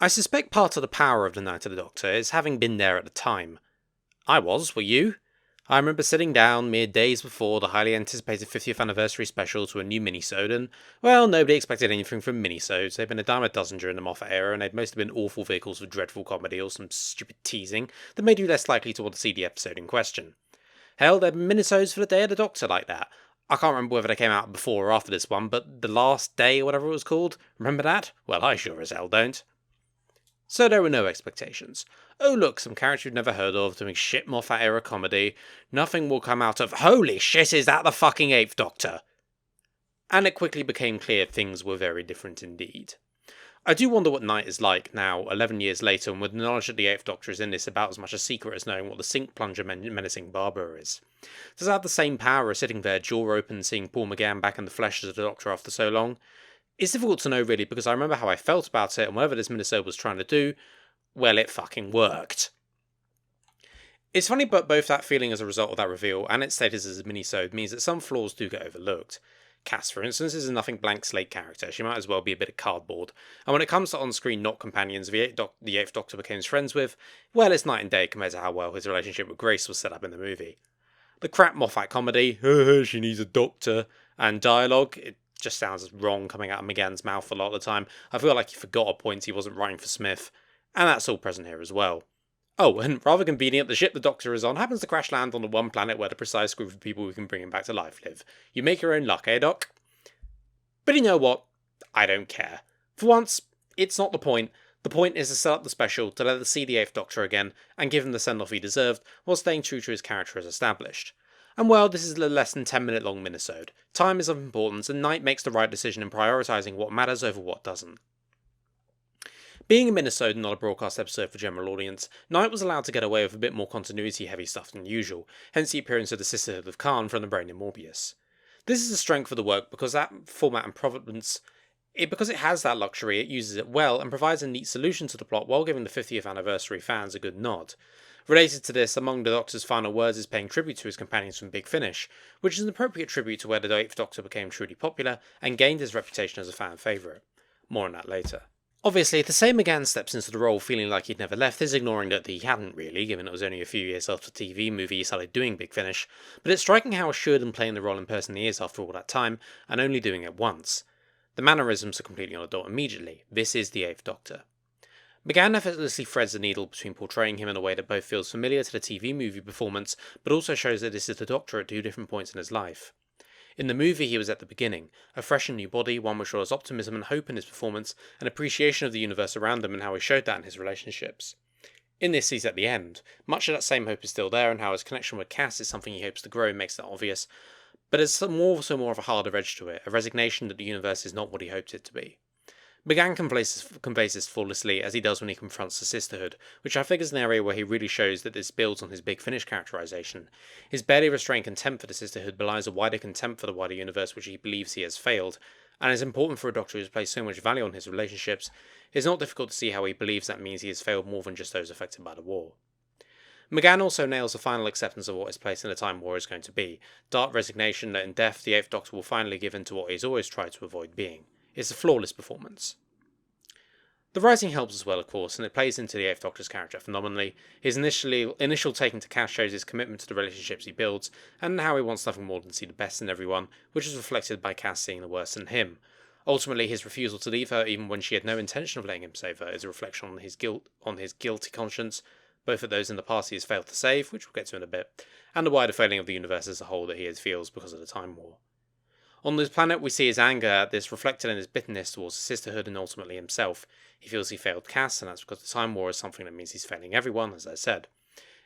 I suspect part of the power of The Night of the Doctor is having been there at the time. I was, were you? I remember sitting down mere days before the highly anticipated 50th anniversary special to a new minisode, and, well, nobody expected anything from minisodes. They'd been a dime a dozen during the Moffat era, and they'd mostly been awful vehicles for dreadful comedy or some stupid teasing that made you less likely to want to see the episode in question. Hell, there'd been minisodes for the Day of the Doctor like that. I can't remember whether they came out before or after this one, but The Last Day or whatever it was called, remember that? Well, I sure as hell don't. So there were no expectations. Oh look, some character you've never heard of doing shit Moffat era comedy. Nothing will come out of, holy shit, is that the fucking 8th Doctor? And it quickly became clear things were very different indeed. I do wonder what Night is like now, 11 years later, and with the knowledge that the 8th Doctor is in this about as much a secret as knowing what the sink plunger menacing Barbara is. Does it have the same power as sitting there jaw open seeing Paul McGann back in the flesh as the Doctor after so long? It's difficult to know really because I remember how I felt about it and whatever this minisode was trying to do, well, it fucking worked. It's funny, but both that feeling as a result of that reveal and its status as a minisode means that some flaws do get overlooked. Cass, for instance, is a nothing blank slate character. She might as well be a bit of cardboard. And when it comes to on-screen not companions the 8th Doctor became friends with, well, it's night and day compared to how well his relationship with Grace was set up in the movie. The crap Moffat comedy, she needs a doctor, and dialogue, it just sounds wrong coming out of McGann's mouth a lot of the time. I feel like he forgot at points he wasn't writing for Smith. And that's all present here as well. Oh, and rather convenient, the ship the Doctor is on happens to crash land on the one planet where the precise group of people who can bring him back to life live. You make your own luck, eh, Doc? But you know what? I don't care. For once, it's not the point. The point is to set up the special to let us see the 8th Doctor again, and give him the send-off he deserved, while staying true to his character as established. And well, this is a less than 10-minute long minisode. Time is of importance, and Night makes the right decision in prioritising what matters over what doesn't. Being a minisode and not a broadcast episode for general audience, Night was allowed to get away with a bit more continuity-heavy stuff than usual, hence the appearance of the Sisterhood of Khan from the brain in Morbius. This is a strength of the work because that format and provenance, because it has that luxury, it uses it well and provides a neat solution to the plot while giving the 50th anniversary fans a good nod. Related to this, among the Doctor's final words is paying tribute to his companions from Big Finish, which is an appropriate tribute to where the 8th Doctor became truly popular and gained his reputation as a fan favourite. More on that later. Obviously, to say McGann steps into the role feeling like he'd never left is ignoring that he hadn't really, given it was only a few years after the TV movie he started doing Big Finish, but it's striking how assured and playing the role in person he is after all that time, and only doing it once. The mannerisms are completely on the dot immediately. This is the 8th Doctor. McGann effortlessly threads the needle between portraying him in a way that both feels familiar to the TV movie performance, but also shows that this is the Doctor at two different points in his life. In the movie, he was at the beginning, a fresh and new body, one which shows optimism and hope in his performance, and appreciation of the universe around him and how he showed that in his relationships. In this, he's at the end. Much of that same hope is still there, and how his connection with Cass is something he hopes to grow makes that obvious, but it's also more of a harder edge to it, a resignation that the universe is not what he hoped it to be. McGann conveys this flawlessly, as he does when he confronts the Sisterhood, which I think is an area where he really shows that this builds on his Big Finish characterization. His barely restrained contempt for the Sisterhood belies a wider contempt for the wider universe which he believes he has failed, and is important for a Doctor who has placed so much value on his relationships. It's not difficult to see how he believes that means he has failed more than just those affected by the war. McGann also nails the final acceptance of what his place in the Time War is going to be, dark resignation that in death the 8th Doctor will finally give in to what he has always tried to avoid being. It's a flawless performance. The writing helps as well, of course, and it plays into the 8th Doctor's character phenomenally. His initial taking to Cass shows his commitment to the relationships he builds, and how he wants nothing more than to see the best in everyone, which is reflected by Cass seeing the worst in him. Ultimately, his refusal to leave her, even when she had no intention of letting him save her, is a reflection on his guilty conscience, both at those in the past he has failed to save, which we'll get to in a bit, and the wider failing of the universe as a whole that he feels because of the Time War. On this planet, we see his anger at this reflected in his bitterness towards the Sisterhood and ultimately himself. He feels he failed Cass, and that's because the Time War is something that means he's failing everyone, as I said.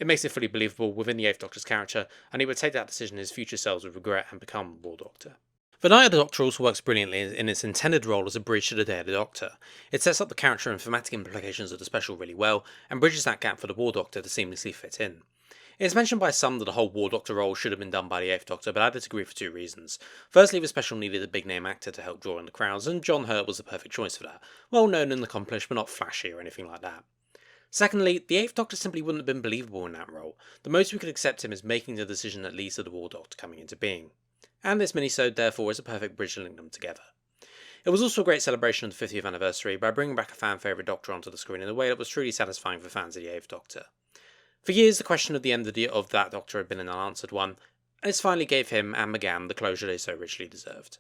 It makes it fully believable within the 8th Doctor's character, and he would take that decision his future selves would regret and become War Doctor. The Night of the Doctor also works brilliantly in its intended role as a bridge to the Day of the Doctor. It sets up the character and thematic implications of the special really well, and bridges that gap for the War Doctor to seamlessly fit in. It's mentioned by some that the whole War Doctor role should have been done by the 8th Doctor, but I disagree for two reasons. Firstly, the special needed a big-name actor to help draw in the crowds, and John Hurt was the perfect choice for that. Well known and accomplished, but not flashy or anything like that. Secondly, the 8th Doctor simply wouldn't have been believable in that role. The most we could accept him is making the decision that leads to the War Doctor coming into being. And this minisode, therefore, is a perfect bridge to link them together. It was also a great celebration of the 50th anniversary by bringing back a fan favourite Doctor onto the screen in a way that was truly satisfying for fans of the 8th Doctor. For years, the question of the end of that Doctor had been an unanswered one, and this finally gave him and McGann the closure they so richly deserved.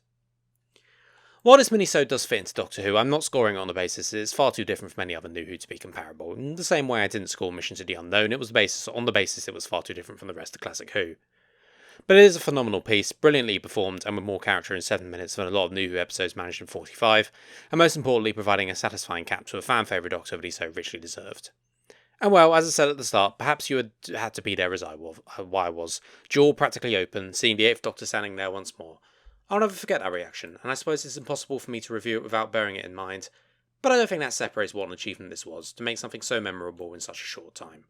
While this minisode does fit into Doctor Who, I'm not scoring it on the basis that it's far too different from any other New Who to be comparable. In the same way I didn't score Mission to the Unknown, it was on the basis it was far too different from the rest of Classic Who. But it is a phenomenal piece, brilliantly performed and with more character in 7 minutes than a lot of New Who episodes managed in 45, and most importantly providing a satisfying cap to a fan favourite Doctor that he so richly deserved. And well, as I said at the start, perhaps you had to be there as I was, jaw practically open, seeing the 8th Doctor standing there once more. I'll never forget that reaction, and I suppose it's impossible for me to review it without bearing it in mind, but I don't think that separates what an achievement this was, to make something so memorable in such a short time.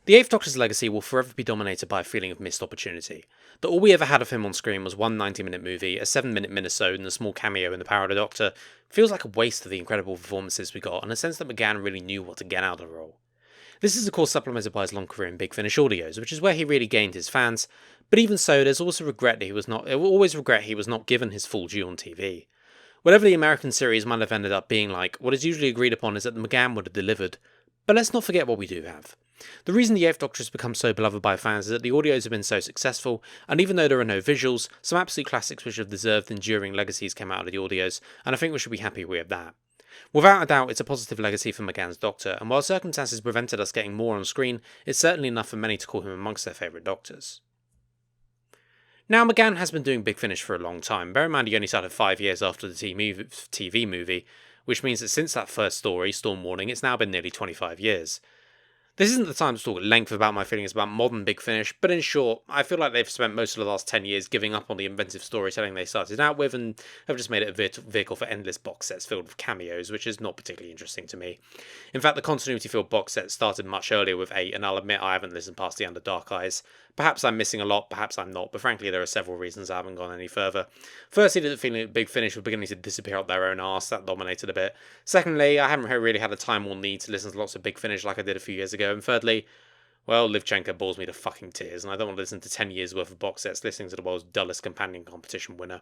The 8th Doctor's legacy will forever be dominated by a feeling of missed opportunity. That all we ever had of him on screen was one 90-minute movie, a 7-minute minisode, and a small cameo in The Power of the Doctor feels like a waste of the incredible performances we got, and a sense that McGann really knew what to get out of the role. This is of course supplemented by his long career in Big Finish audios, which is where he really gained his fans, but even so, there's also regret that he was not given his full due on TV. Whatever the American series might have ended up being like, what is usually agreed upon is that McGann would have delivered, but let's not forget what we do have. The reason the 8th Doctor has become so beloved by fans is that the audios have been so successful, and even though there are no visuals, some absolute classics which have deserved enduring legacies came out of the audios, and I think we should be happy with that. Without a doubt, it's a positive legacy for McGann's Doctor, and while circumstances prevented us getting more on screen, it's certainly enough for many to call him amongst their favourite Doctors. Now, McGann has been doing Big Finish for a long time. Bear in mind he only started 5 years after the TV movie, which means that since that first story, Storm Warning, it's now been nearly 25 years. This isn't the time to talk at length about my feelings about modern Big Finish, but in short, I feel like they've spent most of the last 10 years giving up on the inventive storytelling they started out with, and have just made it a vehicle for endless box sets filled with cameos, which is not particularly interesting to me. In fact, the continuity-filled box set started much earlier with 8, and I'll admit I haven't listened past the Under Dark Eyes. Perhaps I'm missing a lot, perhaps I'm not, but frankly there are several reasons I haven't gone any further. Firstly, the feeling that Big Finish was beginning to disappear up their own arse, that dominated a bit. Secondly, I haven't really had the time or need to listen to lots of Big Finish like I did a few years ago. And thirdly, well, Livchenko bores me to fucking tears, and I don't want to listen to 10 years worth of box sets listening to the world's dullest companion competition winner.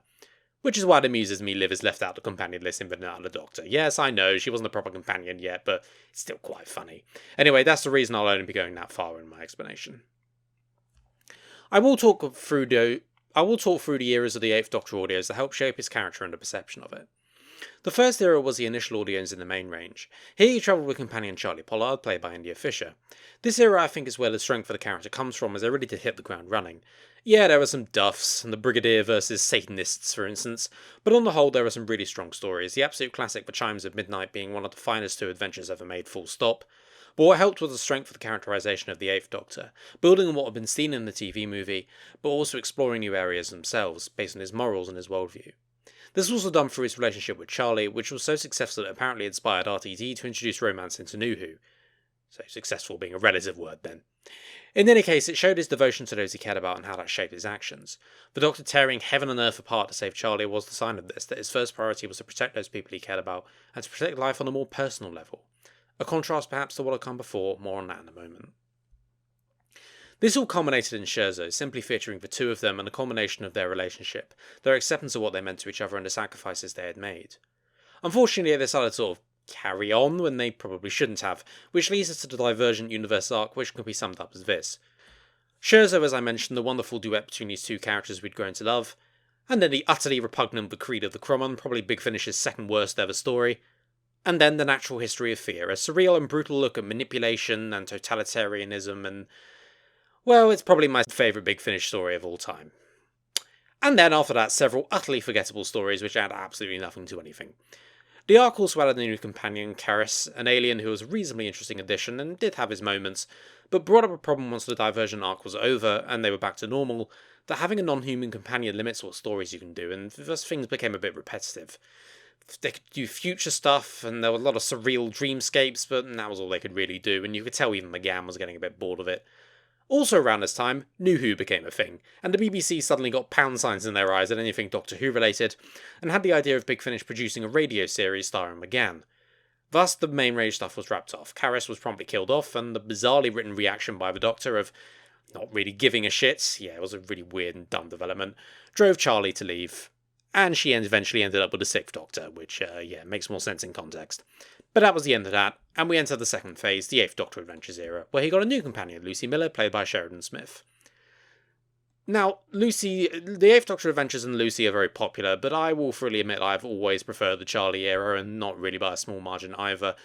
Which is why it amuses me Liv has left out the companion list in Vanilla the Doctor. Yes, I know, she wasn't a proper companion yet, but it's still quite funny. Anyway, that's the reason I'll only be going that far in my explanation. I will talk through the eras of the 8th Doctor audios that helped shape his character and the perception of it. The first era was the initial audios in the main range. Here he travelled with companion Charlie Pollard, played by India Fisher. This era I think is where the strength of the character comes from, as they really did hit the ground running. Yeah, there were some duffs, and the Brigadier versus Satanists for instance, but on the whole there are some really strong stories, the absolute classic The Chimes of Midnight being one of the finest 2 adventures ever made, full stop. But what helped was the strength of the characterisation of the 8th Doctor, building on what had been seen in the TV movie, but also exploring new areas themselves, based on his morals and his worldview. This was also done through his relationship with Charlie, which was so successful that it apparently inspired RTD to introduce romance into New Who. So successful being a relative word then. In any case, it showed his devotion to those he cared about and how that shaped his actions. The Doctor tearing heaven and earth apart to save Charlie was the sign of this, that his first priority was to protect those people he cared about, and to protect life on a more personal level. A contrast perhaps to what had come before, more on that in a moment. This all culminated in Scherzo, simply featuring the 2 of them and a culmination of their relationship, their acceptance of what they meant to each other and the sacrifices they had made. Unfortunately, they decided to sort of carry on when they probably shouldn't have, which leads us to the Divergent Universe arc, which can be summed up as this. Scherzo, as I mentioned, the wonderful duet between these 2 characters we'd grown to love, and then the utterly repugnant The Creed of the Crumman, probably Big Finish's second worst ever story, and then The Natural History of Fear, a surreal and brutal look at manipulation and totalitarianism and, well, it's probably my favourite Big Finish story of all time. And then after that, several utterly forgettable stories which add absolutely nothing to anything. The arc also added a new companion, Karis, an alien who was a reasonably interesting addition and did have his moments, but brought up a problem once the Divergent arc was over and they were back to normal, that having a non-human companion limits what stories you can do, and thus things became a bit repetitive. They could do future stuff, and there were a lot of surreal dreamscapes, but that was all they could really do, and you could tell even McGann was getting a bit bored of it. Also around this time, New Who became a thing, and the BBC suddenly got pound signs in their eyes at anything Doctor Who related, and had the idea of Big Finish producing a radio series starring McGann. Thus, the main range stuff was wrapped off, Karis was promptly killed off, and the bizarrely written reaction by the Doctor of, not really giving a shit, yeah, it was a really weird and dumb development, drove Charlie to leave, and she eventually ended up with the 6th Doctor, which, makes more sense in context. But that was the end of that, and we entered the second phase, the 8th Doctor Adventures era, where he got a new companion, Lucy Miller, played by Sheridan Smith. Now, the 8th Doctor Adventures and Lucy are very popular, but I will freely admit I've always preferred the Charlie era, and not really by a small margin either.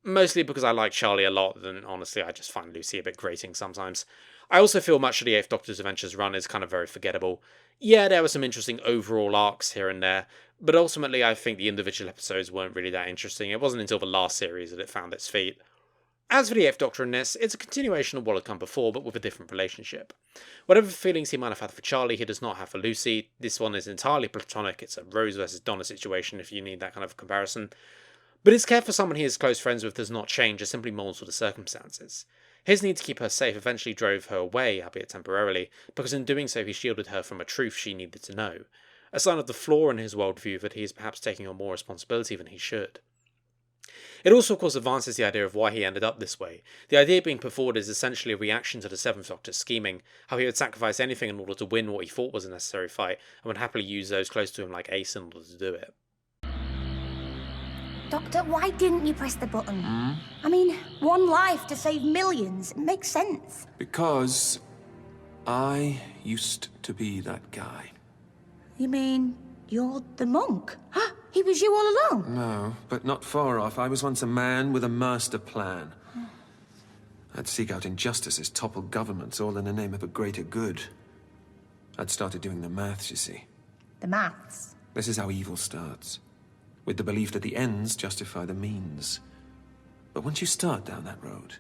Mostly because I like Charlie a lot, and honestly I just find Lucy a bit grating sometimes. I also feel much of the 8th Doctor's Adventures run is kind of very forgettable. Yeah, there were some interesting overall arcs here and there, but ultimately I think the individual episodes weren't really that interesting. It wasn't until the last series that it found its feet. As for the 8th Doctor in this, it's a continuation of what had come before, but with a different relationship. Whatever feelings he might have had for Charlie, he does not have for Lucy. This one is entirely platonic. It's a Rose versus Donna situation, if you need that kind of comparison. But his care for someone he is close friends with does not change, it simply molds with the circumstances. His need to keep her safe eventually drove her away, albeit temporarily, because in doing so he shielded her from a truth she needed to know. A sign of the flaw in his worldview that he is perhaps taking on more responsibility than he should. It also, of course, advances the idea of why he ended up this way. The idea being put forward is essentially a reaction to the 7th Doctor's scheming, how he would sacrifice anything in order to win what he thought was a necessary fight, and would happily use those close to him like Ace in order to do it. Doctor, why didn't you press the button? I mean, one life to save millions. It makes sense. Because I used to be that guy. You mean you're the monk? He was you all along? No, but not far off. I was once a man with a master plan. I'd seek out injustices, topple governments, all in the name of a greater good. I'd started doing the maths, you see. The maths? This is how evil starts. With the belief that the ends justify the means. But once you start down that road,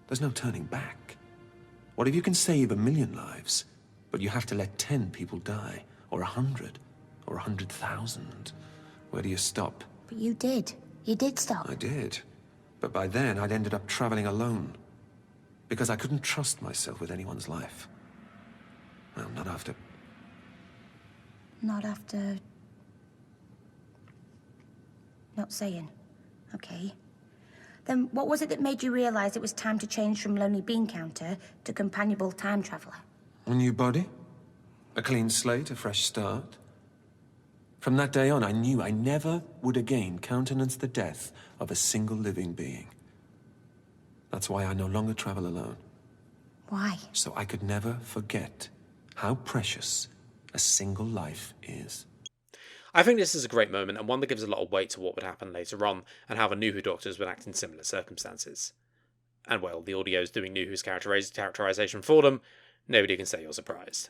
there's no turning back. What if you can save 1,000,000 lives, but you have to let 10 people die, or 100, or 100,000? Where do you stop? But you did. You did stop. I did. But by then, I'd ended up traveling alone. Because I couldn't trust myself with anyone's life. Well, not after... Not after... Not saying. Okay. Then what was it that made you realize it was time to change from lonely bean counter to companionable time traveler? A new body? A clean slate, a fresh start? From that day on, I knew I never would again countenance the death of a single living being. That's why I no longer travel alone. Why? So I could never forget how precious a single life is. I think this is a great moment, and one that gives a lot of weight to what would happen later on, and how the New Who Doctors would act in similar circumstances. And well, the audio's doing New Who's characterization for them, nobody can say you're surprised.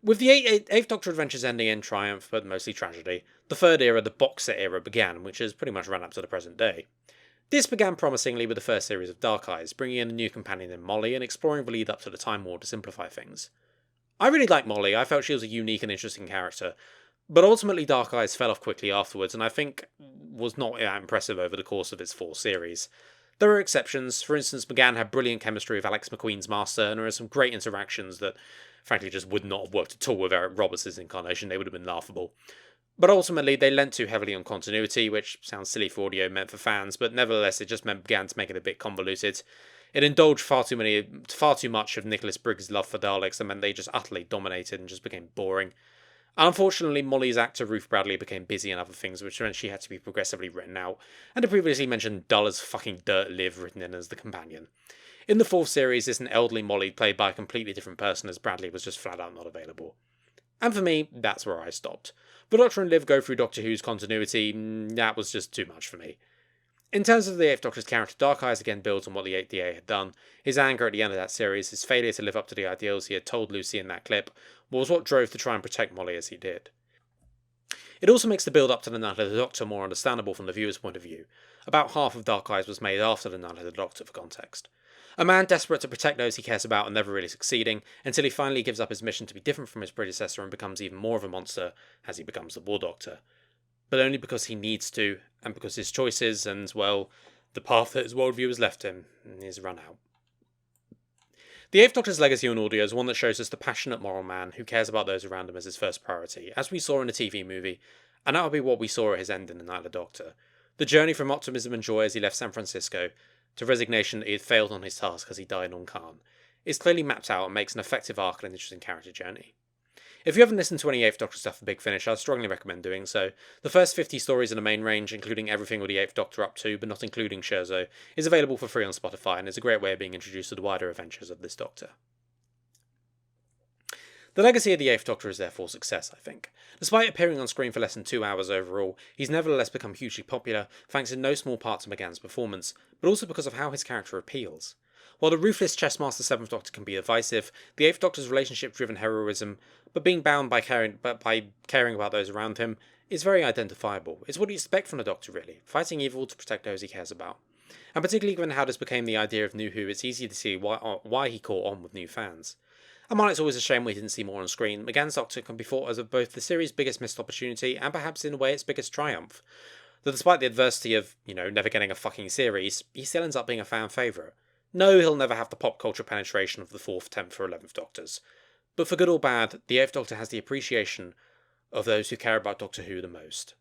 With the 8th Doctor Adventures ending in triumph, but mostly tragedy, the third era, the box set era, began, which has pretty much run up to the present day. This began promisingly with the first series of Dark Eyes, bringing in a new companion in Molly, and exploring the lead up to the Time War to simplify things. I really liked Molly, I felt she was a unique and interesting character, but ultimately Dark Eyes fell off quickly afterwards, and I think was not that impressive over the course of its 4 series. There were exceptions. For instance, McGann had brilliant chemistry with Alex McQueen's Master, and there are some great interactions that frankly just would not have worked at all with Eric Roberts' incarnation. They would have been laughable. But ultimately, they lent too heavily on continuity, which sounds silly for audio meant for fans, but nevertheless it just began to make it a bit convoluted. It indulged far too much of Nicholas Briggs' love for Daleks, and meant they just utterly dominated and just became boring. And unfortunately, Molly's actor Ruth Bradley became busy in other things, which meant she had to be progressively written out, and the previously mentioned dull as fucking dirt Liv written in as the companion. In the 4th series, it's an elderly Molly played by a completely different person, as Bradley was just flat out not available. And for me, that's where I stopped. The Doctor and Liv go through Doctor Who's continuity, that was just too much for me. In terms of the 8th Doctor's character, Dark Eyes again builds on what the 8th DA had done. His anger at the end of that series, his failure to live up to the ideals he had told Lucy in that clip, was what drove to try and protect Molly as he did. It also makes the build up to the Night of the Doctor more understandable from the viewer's point of view. About half of Dark Eyes was made after the Night of the Doctor for context. A man desperate to protect those he cares about and never really succeeding, until he finally gives up his mission to be different from his predecessor and becomes even more of a monster as he becomes the War Doctor. But only because he needs to, and because his choices and, well, the path that his worldview has left him is run out. The 8th Doctor's legacy on audio is one that shows us the passionate moral man who cares about those around him as his first priority, as we saw in the TV movie, and that would be what we saw at his end in The Night of the Doctor. The journey from optimism and joy as he left San Francisco, to resignation that he had failed on his task as he died on Khan. is clearly mapped out and makes an effective arc and an interesting character journey. If you haven't listened to any 8th Doctor stuff for Big Finish, I'd strongly recommend doing so. The first 50 stories in the main range, including everything with the 8th Doctor up to, but not including Scherzo, is available for free on Spotify and is a great way of being introduced to the wider adventures of this Doctor. The legacy of the 8th Doctor is therefore success, I think. Despite appearing on screen for less than 2 hours overall, he's nevertheless become hugely popular, thanks in no small part to McGann's performance, but also because of how his character appeals. While the ruthless chessmaster 7th Doctor can be divisive, the 8th Doctor's relationship-driven heroism, but being bound by caring about those around him, is very identifiable. It's what you expect from the Doctor, really, fighting evil to protect those he cares about. And particularly given how this became the idea of New Who, it's easy to see why he caught on with new fans. And while it's always a shame we didn't see more on screen, McGann's Doctor can be thought as of both the series' biggest missed opportunity and perhaps in a way its biggest triumph. That despite the adversity of, never getting a fucking series, he still ends up being a fan favourite. No, he'll never have the pop culture penetration of the 4th, 10th or 11th Doctors. But for good or bad, the 8th Doctor has the appreciation of those who care about Doctor Who the most.